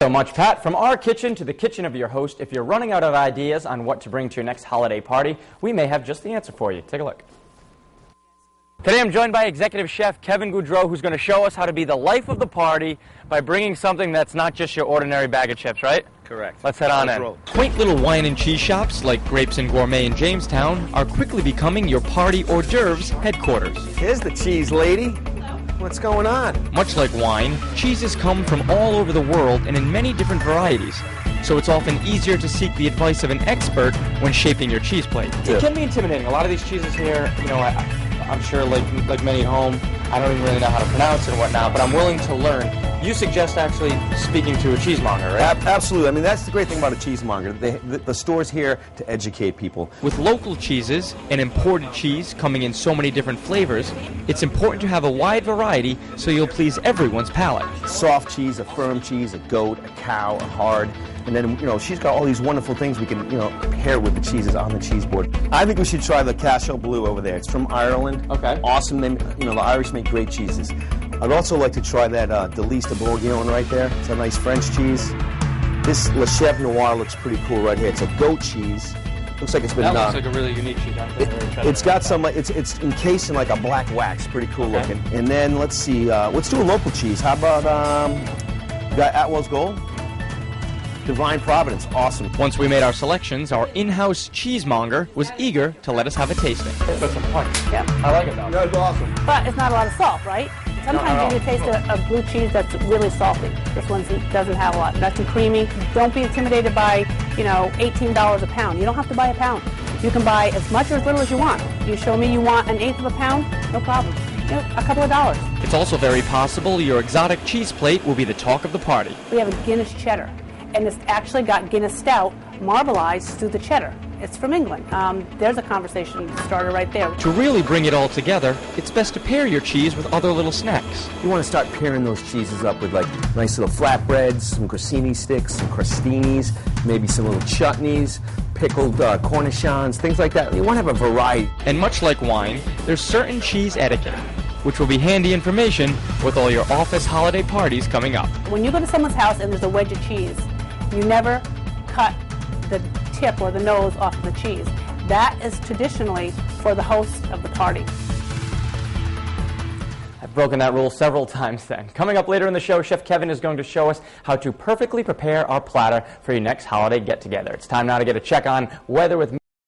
So much, Pat. From our kitchen to the kitchen of your host, if you're running out of ideas on what to bring to your next holiday party, we may have just the answer for you. Take a look. Today I'm joined by Executive Chef Kevin Goudreau, who's going to show us how to be the life of the party by bringing something that's not just your ordinary bag of chips, right? Correct. Let's head on in. Quaint little wine and cheese shops like Grapes and Gourmet in Jamestown are quickly becoming your party hors d'oeuvres headquarters. Here's the cheese lady. What's going on? Much like wine, cheeses come from all over the world and in many different varieties, so it's often easier to seek the advice of an expert when shaping your cheese plate. It can be intimidating. A lot of these cheeses here, you know, I'm sure like many at home, I don't even really know how to pronounce it and whatnot, but I'm willing to learn. You suggest actually speaking to a cheesemonger, right? Absolutely. I mean, that's the great thing about a cheesemonger. The store's here to educate people. With local cheeses and imported cheese coming in so many different flavors, it's important to have a wide variety so you'll please everyone's palate. Soft cheese, a firm cheese, a goat, a cow, a hard. And then, you know, she's got all these wonderful things we can, you know, pair with the cheeses on the cheese board. I think we should try the Cashel Blue over there. It's from Ireland. Okay. Awesome. You know, the Irish make great cheeses. I'd also like to try that Delice de Bourguignon right there. It's a nice French cheese. This Le Chèvre Noir looks pretty cool right here. It's a goat cheese. Looks like it's been... That looks like a really unique cheese. It's got some, like, it's encased in like a black wax. Pretty cool looking. And then let's see, let's do a local cheese. How about, you got Atwell's Gold? Divine Providence, awesome. Once we made our selections, our in-house cheesemonger was eager to let us have a tasting. That's some point. Yeah. I like it though. Yeah, it's awesome. But it's not a lot of salt, right? Sometimes you can taste a blue cheese that's really salty. This one doesn't have a lot. Nice and creamy. Don't be intimidated by, you know, $18 a pound. You don't have to buy a pound. You can buy as much or as little as you want. You show me you want an eighth of a pound, no problem. You know, a couple of dollars. It's also very possible your exotic cheese plate will be the talk of the party. We have a Guinness cheddar, and it's actually got Guinness stout marbleized through the cheddar. It's from England. There's a conversation starter right there. To really bring it all together, it's best to pair your cheese with other little snacks. You want to start pairing those cheeses up with like nice little flatbreads, some crostini sticks, some crostinis, maybe some little chutneys, pickled cornichons, things like that. You want to have a variety. And much like wine, there's certain cheese etiquette, which will be handy information with all your office holiday parties coming up. When you go to someone's house and there's a wedge of cheese, you never cut the tip or the nose off of the cheese. That is traditionally for the host of the party. I've broken that rule several times then. Coming up later in the show, Chef Kevin is going to show us how to perfectly prepare our platter for your next holiday get-together. It's time now to get a check on weather with